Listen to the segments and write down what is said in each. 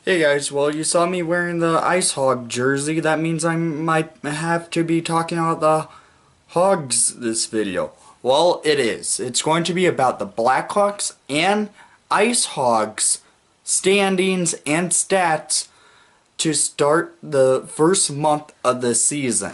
Hey guys, well you saw me wearing the Icehog jersey. That means I might have to be talking about the Hogs this video. Well, it is. It's going to be about the Blackhawks and Icehogs standings and stats to start the first month of the season.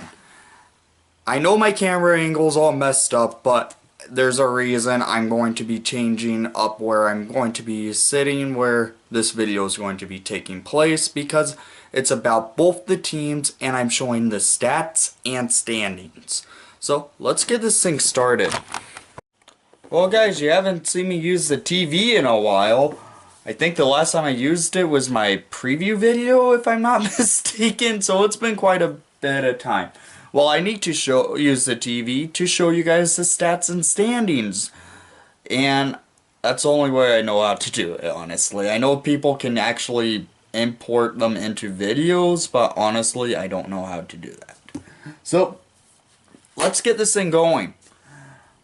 I know my camera angle's all messed up, but there's a reason. I'm going to be changing up where I'm going to be sitting, where this video is going to be taking place, because it's about both the teams and I'm showing the stats and standings. So let's get this thing started. Well guys, you haven't seen me use the TV in a while. I think the last time I used it was my preview video, if I'm not mistaken, so it's been quite a bit of time. Well, I need to use the TV to show you guys the stats and standings. And that's the only way I know how to do it, honestly. I know people can actually import them into videos, but honestly, I don't know how to do that. So, let's get this thing going.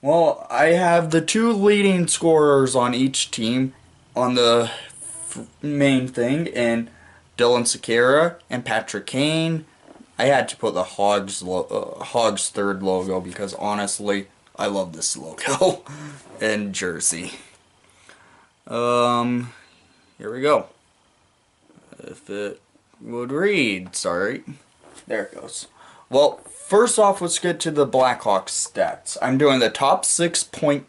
Well, I have the two leading scorers on each team on the main thing, and Dylan Sekera and Patrick Kane. I had to put the Hogs third logo because honestly, I love this logo and jersey. Here we go. If it would read, sorry. There it goes. Well, first off, let's get to the Blackhawks stats. I'm doing the top 6 point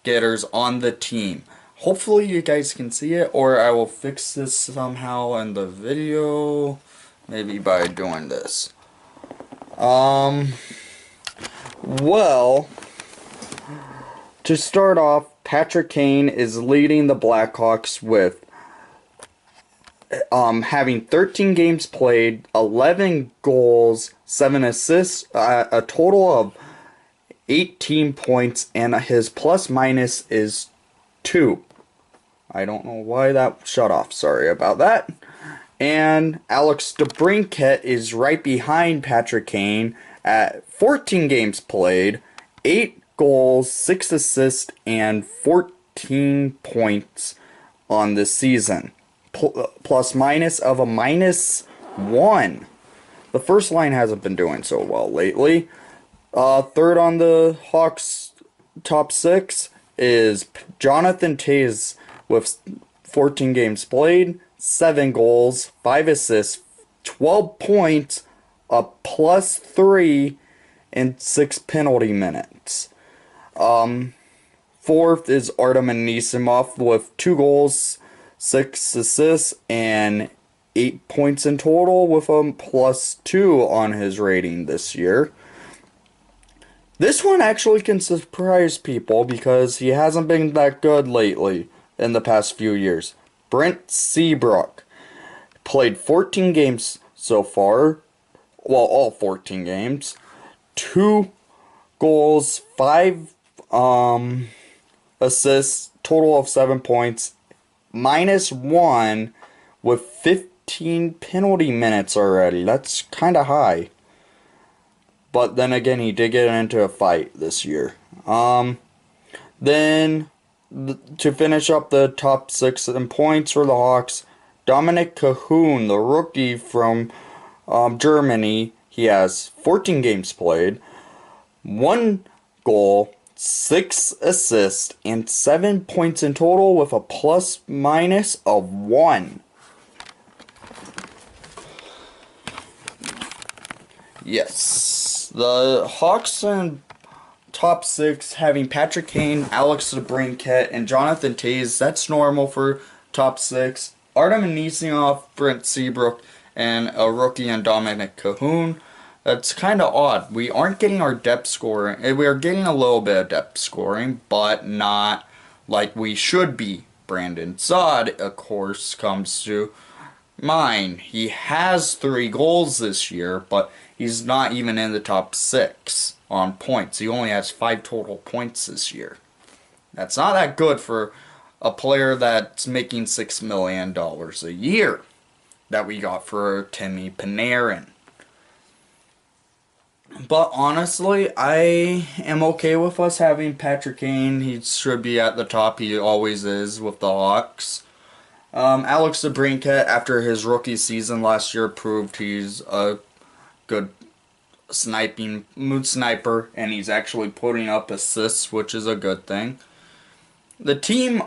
getters on the team. Hopefully you guys can see it, or I will fix this somehow in the video. Maybe by doing this. Well, to start off, Patrick Kane is leading the Blackhawks with having 13 games played, 11 goals, 7 assists, a total of 18 points, and his plus minus is 2. I don't know why that shut off, sorry about that. And Alex DeBrincat is right behind Patrick Kane at 14 games played, 8 goals, 6 assists, and 14 points on the season. Plus minus of a -1. The first line hasn't been doing so well lately. Third on the Hawks top 6 is Jonathan Toews with 14 games played, 7 goals, 5 assists, 12 points, a +3, and 6 penalty minutes. Fourth is Artem Anisimov with 2 goals, 6 assists, and 8 points in total with a +2 on his rating this year. This one actually can surprise people because he hasn't been that good lately in the past few years. Brent Seabrook played 14 games so far. Well, all 14 games. 2 goals, 5 assists, total of 7 points, -1 with 15 penalty minutes already. That's kind of high. But then again, he did get into a fight this year. Then to finish up the top 6 in points for the Hawks, Dominic Cahoon, the rookie from Germany, he has 14 games played, 1 goal, 6 assists, and 7 points in total with a plus minus of 1. Yes, the Hawks and top 6 having Patrick Kane, Alex DeBrincat, and Jonathan Toews. That's normal for top 6. Artem Anisimov, Brent Seabrook, and a rookie and Dominic Cahoon. That's kind of odd. We aren't getting our depth scoring. We are getting a little bit of depth scoring, but not like we should be. Brandon Saad, of course, comes to mind. He has 3 goals this year, but he's not even in the top 6 on points. He only has 5 total points this year. That's not that good for a player that's making $6 million a year that we got for Timmy Panarin. But honestly, I am okay with us having Patrick Kane. He should be at the top. He always is with the Hawks. Alex DeBrincat, after his rookie season last year, proved he's a good mood sniper, and he's actually putting up assists, which is a good thing. The team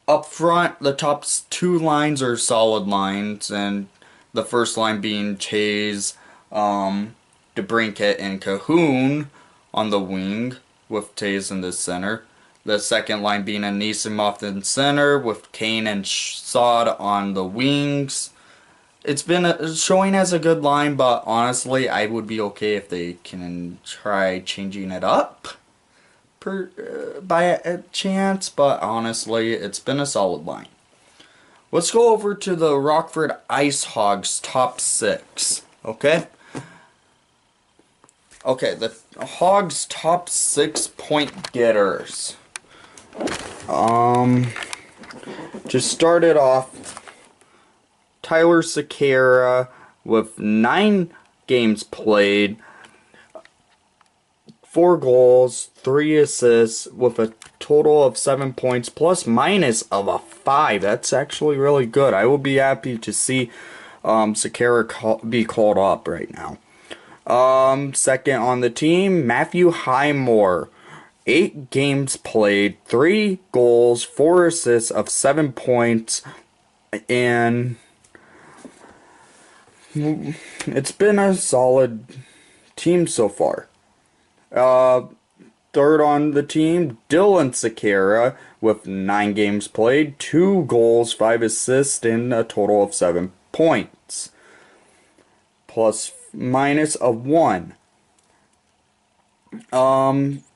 up front, the top two lines are solid lines, and the first line being Chase, DeBrincat, and Cahoon on the wing, with Tays in the center. The second line being Anisimov in center, with Kane and Sod on the wings. It's been showing as a good line, but honestly, I would be okay if they can try changing it up by a chance, but honestly, it's been a solid line. Let's go over to the Rockford Icehogs top 6, okay? Okay, the Hogs top 6 point getters. Just started off, Tyler Sekera with 9 games played, 4 goals, 3 assists, with a total of 7 points, plus minus of a 5. That's actually really good. I will be happy to see Sekera be called up right now. Second on the team, Matthew Highmore. 8 games played, 3 goals, 4 assists of 7 points, and it's been a solid team so far. Third on the team, Dylan Sekera, with 9 games played, 2 goals, 5 assists, and a total of 7 points. Plus minus of 1.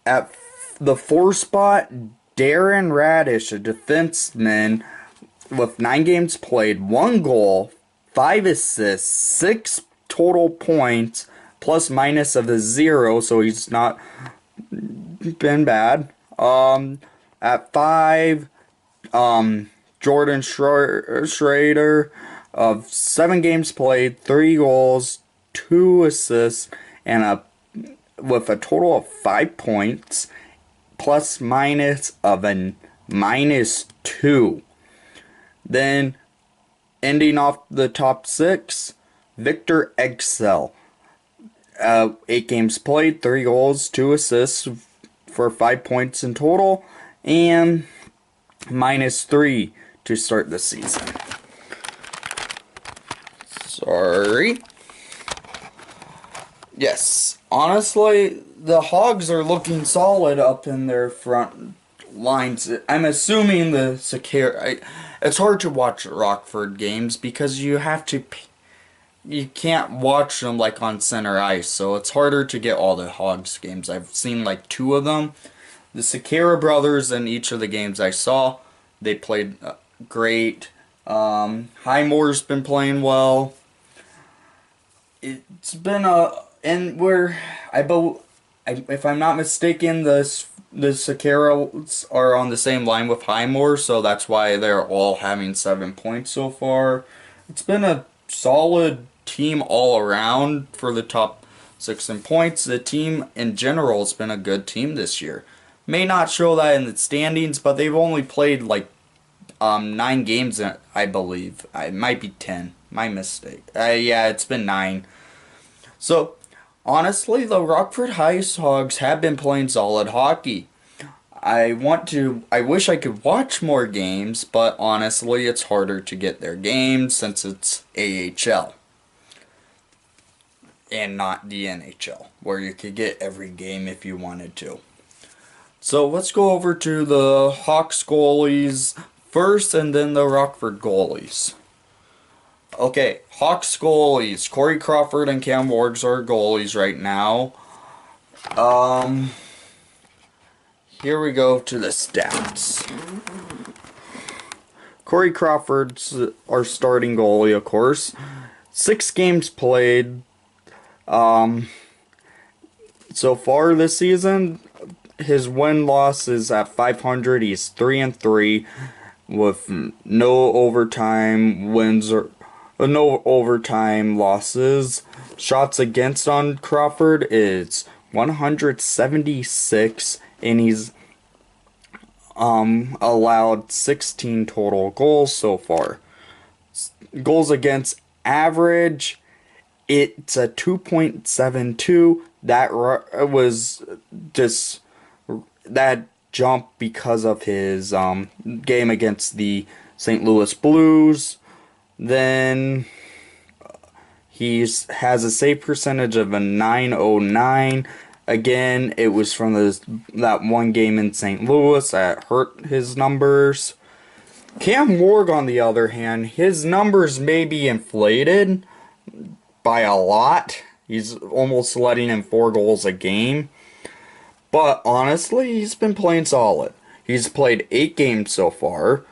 At the 4 spot, Darren Radish, a defenseman, with 9 games played, 1 goal, 5 assists, 6 total points, plus minus of a 0, so he's not been bad. At 5, Jordan Schrader, of 7 games played, 3 goals, 2 assists, and with a total of 5 points, plus minus of a -2. Then, ending off the top 6, Victor Excel. 8 games played, 3 goals, 2 assists for 5 points in total, and -3 to start the season. Sorry. Yes, honestly, the Hogs are looking solid up in their front lines. I'm assuming the Sekera. It's hard to watch Rockford games because you can't watch them like on center ice, so it's harder to get all the Hogs games. I've seen like 2 of them. The Sekera brothers in each of the games I saw, they played great. Highmore's been playing well. It's been if I'm not mistaken, the Sekeras are on the same line with Highmore, so that's why they're all having 7 points so far. It's been a solid team all around for the top 6 in points. The team in general has been a good team this year. May not show that in the standings, but they've only played like 9 games, I believe. It might be 10. My mistake. Yeah, it's been 9. So, honestly, the Rockford Icehogs have been playing solid hockey. I wish I could watch more games, but honestly, it's harder to get their games since it's AHL. And not the NHL, where you could get every game if you wanted to. So, let's go over to the Hawks goalies first, and then the Rockford goalies. Okay, Hawks goalies. Corey Crawford and Cam Wargs are goalies right now. Here we go to the stats. Corey Crawford's our starting goalie, of course. 6 games played. So far this season, his win-loss is at .500. He's 3-3 with no overtime wins or no overtime losses. Shots against on Crawford is 176, and he's allowed 16 total goals so far. Goals against average, it's a 2.72. That was just that jump because of his game against the St. Louis Blues. Then he has a save percentage of a 909. Again, it was from that one game in St. Louis that hurt his numbers. Cam Ward, on the other hand, his numbers may be inflated by a lot. He's almost letting in 4 goals a game. But honestly, he's been playing solid. He's played 8 games so far,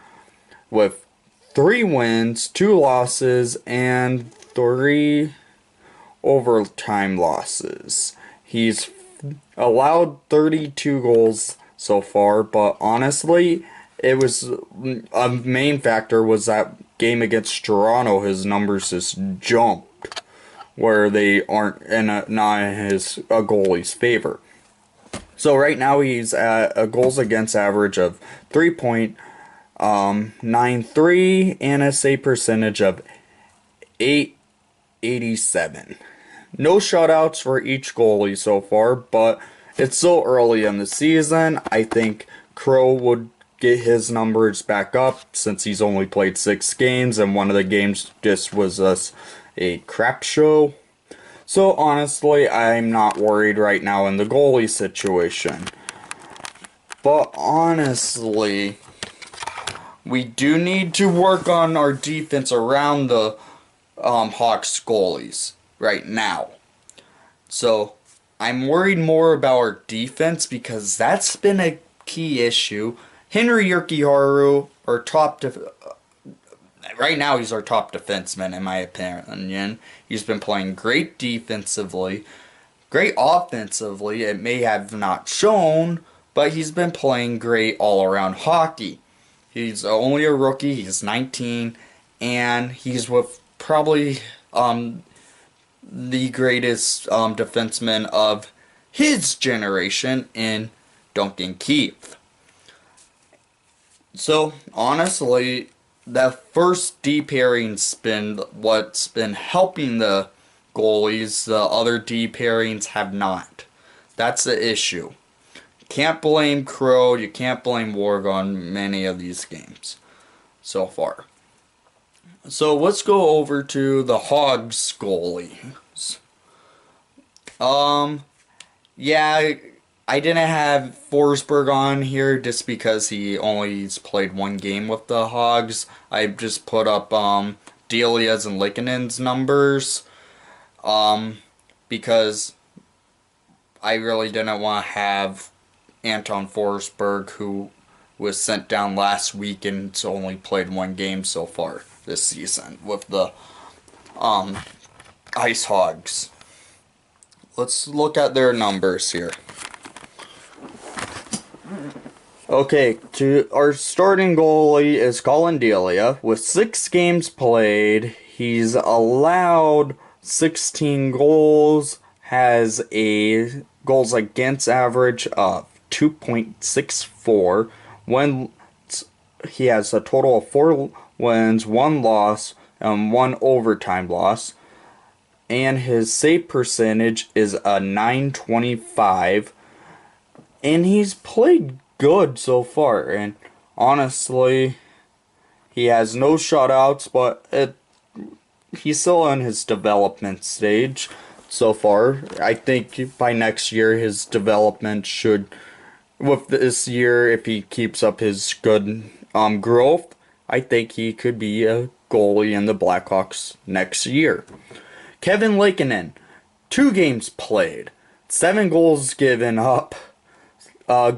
with 3 wins, 2 losses, and 3 overtime losses. He's allowed 32 goals so far, but honestly, it was a main factor was that game against Toronto. His numbers just jumped, where they aren't not in his goalie's favor. So right now he's at a goals against average of 3.93 and a save percentage of 887. No shutouts for each goalie so far, but it's so early in the season. I think Crow would get his numbers back up since he's only played 6 games and one of the games just was a crap show. So honestly, I'm not worried right now in the goalie situation. But honestly, we do need to work on our defense around the Hawks goalies right now. So I'm worried more about our defense because that's been a key issue. Henry Yurkiharu, our top right now he's our top defenseman in my opinion. He's been playing great defensively, great offensively. It may have not shown, but he's been playing great all around hockey. He's only a rookie, he's 19, and he's with probably the greatest defenseman of his generation in Duncan Keith. So honestly, the first D pairing's been what's been helping the goalies. The other D pairings have not. That's the issue. You can't blame Crow. You can't blame Warg on many of these games so far. So let's go over to the Hogs goalies. Yeah, I didn't have Forsberg on here just because he only's played 1 game with the Hogs. I just put up Delia's and Likanen's numbers because I really didn't want to have Anton Forsberg, who was sent down last week and it's only played 1 game so far this season with the Icehogs. Let's look at their numbers here. Okay, our starting goalie is Colin Delia. With 6 games played, he's allowed 16 goals, has a goals against average of 2.64. When he has a total of 4 wins, 1 loss, and 1 overtime loss. And his save percentage is a 925. And he's played good so far, and honestly, he has no shutouts, but he's still in his development stage so far. I think by next year his development should, with this year, if he keeps up his good growth, I think he could be a goalie in the Blackhawks next year. Kevin Lankinen, 2 games played, 7 goals given up.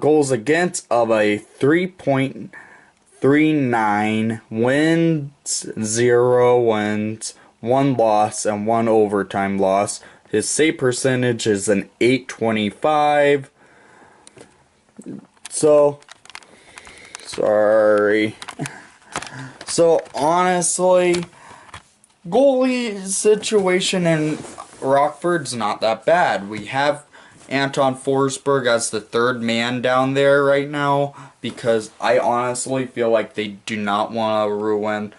Goals against of a 3.39, wins 0 wins, 1 loss, and 1 overtime loss. His save percentage is an 825. So, sorry. So, honestly, goalie situation in Rockford's not that bad. We have Anton Forsberg as the 3rd man down there right now. because I honestly feel like they do not want to ruin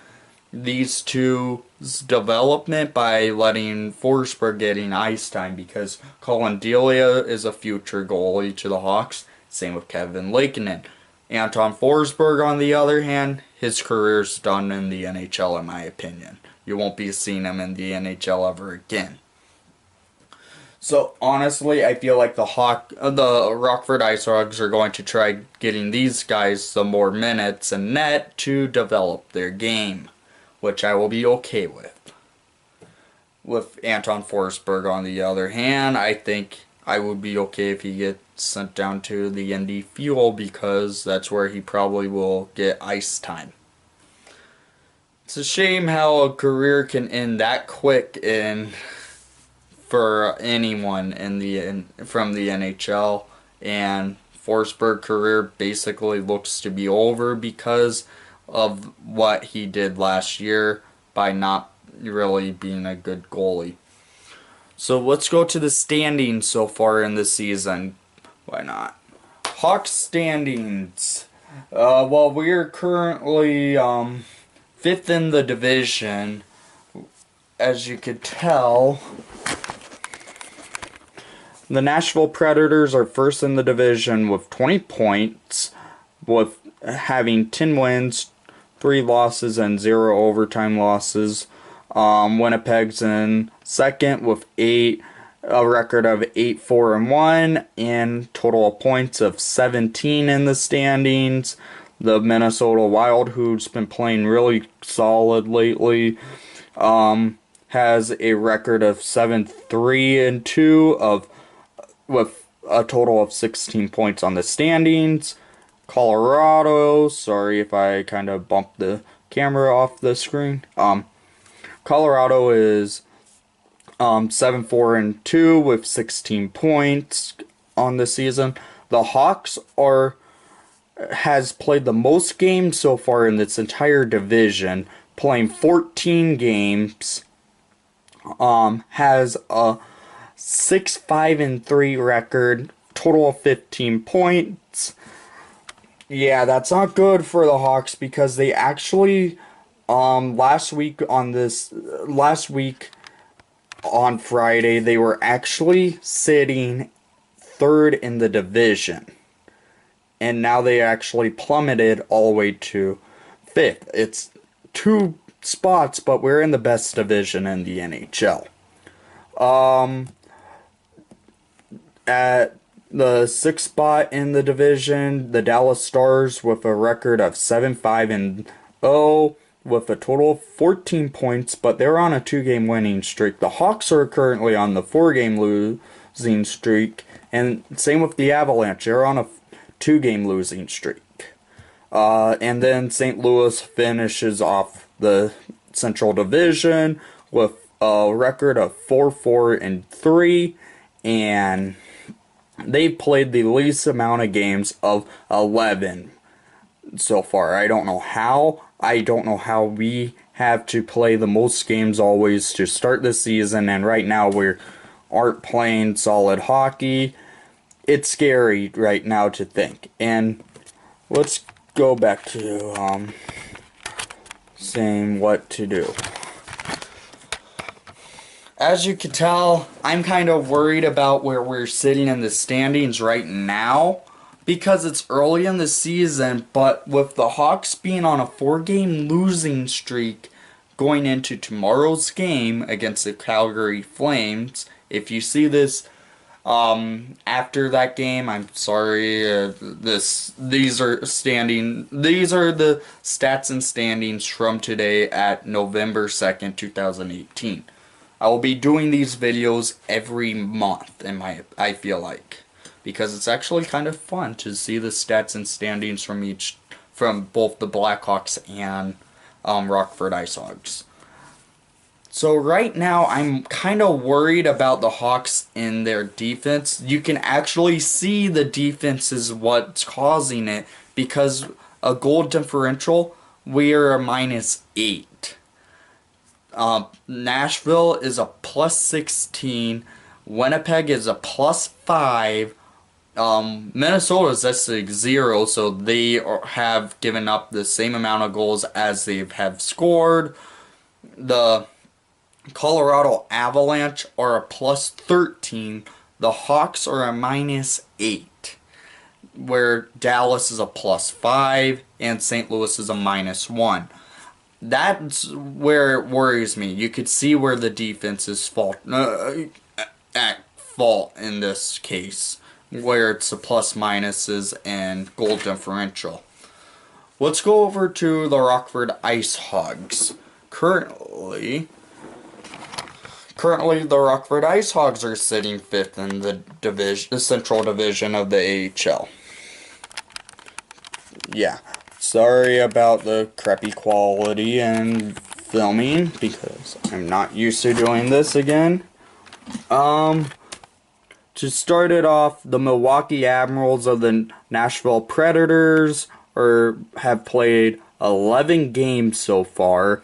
these two's development by letting Forsberg getting ice time, because Colin Delia is a future goalie to the Hawks. Same with Kevin Lankinen. Anton Forsberg, on the other hand, his career's done in the NHL, in my opinion. You won't be seeing him in the NHL ever again. So honestly, I feel like the Rockford Icehogs are going to try getting these guys some more minutes in net to develop their game, which I will be okay with. With Anton Forsberg, on the other hand, I think I would be okay if he gets sent down to the Indy Fuel, because that's where he probably will get ice time. It's a shame how a career can end that quick for anyone from the NHL, and Forsberg's career basically looks to be over because of what he did last year by not really being a good goalie. So let's go to the standings so far in the season. Why not? Hawks standings. Well, we're currently 5th in the division. As you could tell, the Nashville Predators are 1st in the division with 20 points, with having 10 wins, 3 losses, and 0 overtime losses. Winnipeg's in 2nd with a record of 8-4-1, and total of points of 17 in the standings. The Minnesota Wild, who's been playing really solid lately, has a record of 7-3-2 with a total of 16 points on the standings. Colorado, sorry if I kind of bumped the camera off the screen. Colorado is 7-4-2 with 16 points on the season. The Hawks has played the most games so far in this entire division, playing 14 games. Has a 6-5-3 record, total of 15 points. Yeah, that's not good for the Hawks, because they actually last week on Friday, they were actually sitting 3rd in the division, and now they actually plummeted all the way to 5th. It's 2 spots, but we're in the best division in the NHL. At the 6th spot in the division, the Dallas Stars, with a record of 7-5-0, with a total of 14 points, but they're on a 2-game winning streak. The Hawks are currently on the 4-game losing streak, and same with the Avalanche. They're on a 2-game losing streak. And then St. Louis finishes off the Central Division with a record of 4-4-3, and they played the least amount of games of 11 so far. I don't know how. I don't know how we have to play the most games always to start the season, and right now we aren't playing solid hockey. It's scary right now to think. And let's go back to saying what to do. As you can tell, I'm kind of worried about where we're sitting in the standings right now, because it's early in the season, but with the Hawks being on a 4-game losing streak going into tomorrow's game against the Calgary Flames, if you see this after that game, I'm sorry, these are the stats and standings from today at November 2nd, 2018. I will be doing these videos every month, I feel like, because it's actually kind of fun to see the stats and standings from both the Blackhawks and Rockford Icehogs. So right now, I'm kind of worried about the Hawks in their defense. You can actually see the defense is what's causing it, because a goal differential, we are a -8. Nashville is a +16. Winnipeg is a +5. Minnesota's SC0, so they have given up the same amount of goals as they have scored. The Colorado Avalanche are a +13. The Hawks are a -8. Where Dallas is a +5 and St. Louis is a -1. That's where it worries me. You could see where the defense is at fault in this case, where it's the plus minuses and goal differential. Let's go over to the Rockford Icehogs. Currently, the Rockford Icehogs are sitting 5th in the Central Division of the AHL. Yeah, sorry about the crappy quality and filming because I'm not used to doing this again. To start it off, the Milwaukee Admirals of the Nashville Predators have played 11 games so far,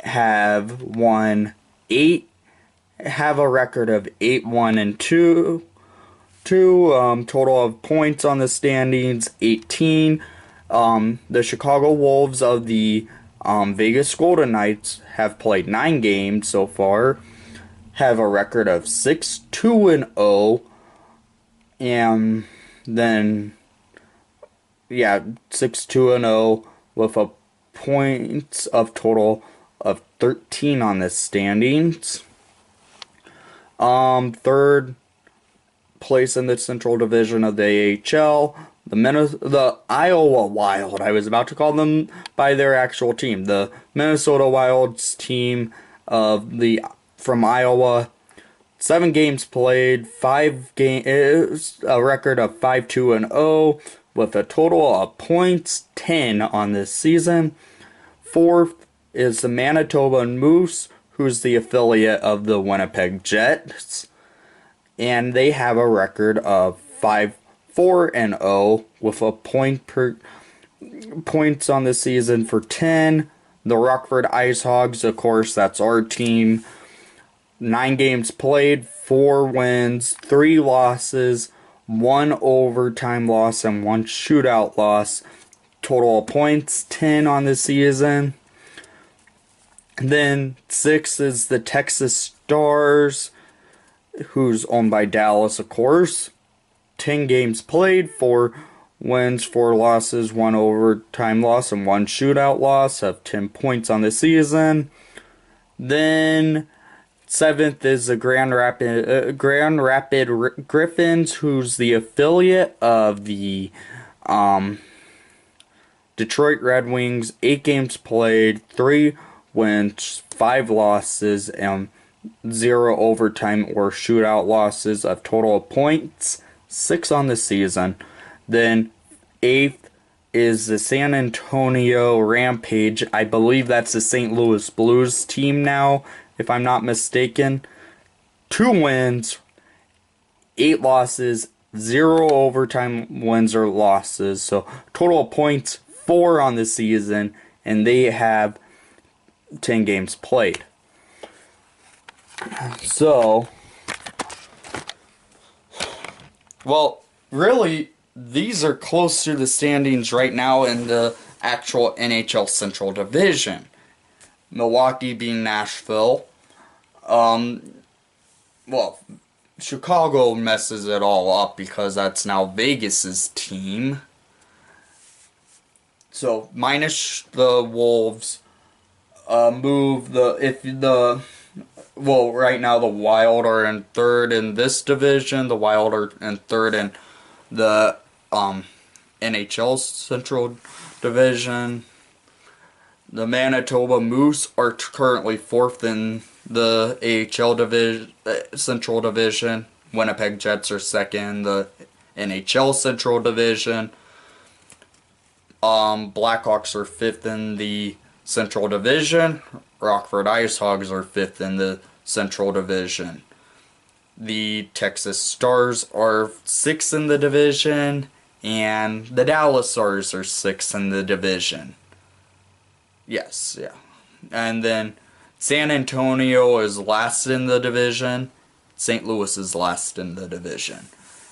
have won 8, have a record of 8-1-2, total of points on the standings 18. The Chicago Wolves of the Vegas Golden Knights have played 9 games so far, have a record of 6-2-0, and then 6-2-0 with a points of total of 13 on the standings. Third place in the Central Division of the AHL, the Iowa Wild. I was about to call them by their actual team. The Minnesota Wild's team from Iowa. 7 games played, a record of 5-2-0 with a total of points 10 on this season. Fourth is the Manitoba Moose, who's the affiliate of the Winnipeg Jets, and they have a record of 5-4-0 with a points on the season for 10. The Rockford Icehogs, of course, that's our team. 9 games played, 4 wins, 3 losses, 1 overtime loss, and 1 shootout loss. Total of points 10 on the season. Then 6 is the Texas Stars, who's owned by Dallas, of course. 10 games played, 4 wins, 4 losses, 1 overtime loss, and 1 shootout loss, of 10 points on the season. Then 7th is the Grand Rapid Griffins, who's the affiliate of the Detroit Red Wings. 8 games played, 3 wins, 5 losses, and 0 overtime or shootout losses, of total of points 6 on the season. Then 8th is the San Antonio Rampage. I believe that's the St. Louis Blues team now, if I'm not mistaken. 2 wins, 8 losses, 0 overtime wins or losses. So total of points 4 on the season, and they have 10 games played. So, well, really, these are close to the standings right now in the actual NHL Central Division. Milwaukee being Nashville. Well, Chicago messes it all up because that's now Vegas's team. So, minus the Wolves, right now the Wild are in 3rd in this division. The Wild are in 3rd in the NHL Central Division. The Manitoba Moose are currently 4th in the AHL Central Division. Winnipeg Jets are 2nd in the NHL Central Division. Blackhawks are 5th in the Central Division. Rockford Icehogs are 5th in the Central Division. The Texas Stars are 6th in the division, and the Dallas Stars are 6th in the division. Yes, yeah. And then San Antonio is last in the division. St. Louis is last in the division.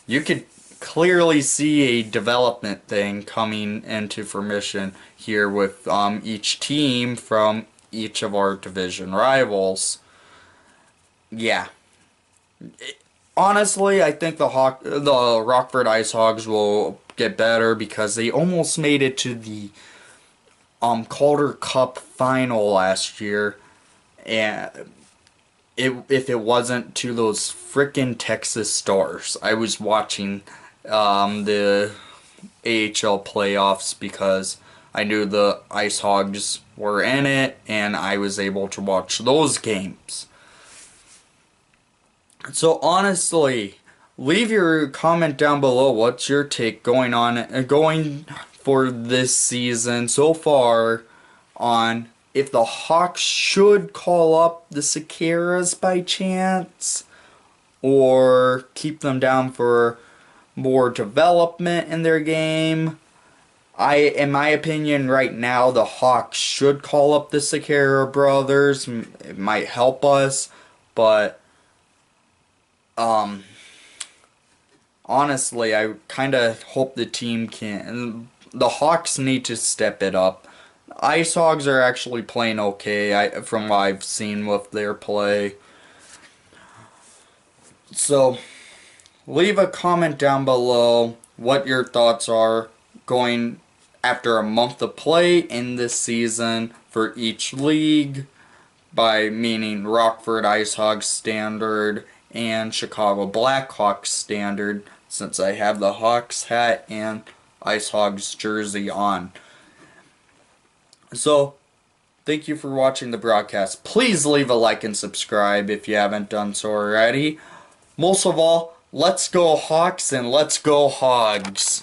You could clearly see a development thing coming into fruition here with each team from each of our division rivals. Yeah. Honestly, I think the Rockford Icehogs will get better because they almost made it to the Calder Cup final last year, and if it wasn't to those frickin' Texas Stars. I was watching the AHL playoffs because I knew the Icehogs were in it, and I was able to watch those games. So honestly, leave your comment down below. What's your take going for this season so far on if the Hawks should call up the Cicaras by chance or keep them down for more development in their game? In my opinion, right now, the Hawks should call up the Cicara brothers. It might help us, but honestly, I kind of hope the team can. The Hawks need to step it up. Ice Hogs are actually playing okay from what I've seen with their play. So, leave a comment down below what your thoughts are going after a month of play in this season for each league, by meaning Rockford Icehogs standard and Chicago Blackhawks standard, since I have the Hawks hat and Icehogs jersey on. So, thank you for watching the broadcast. Please leave a like and subscribe if you haven't done so already. Most of all, let's go Hawks and let's go Hogs.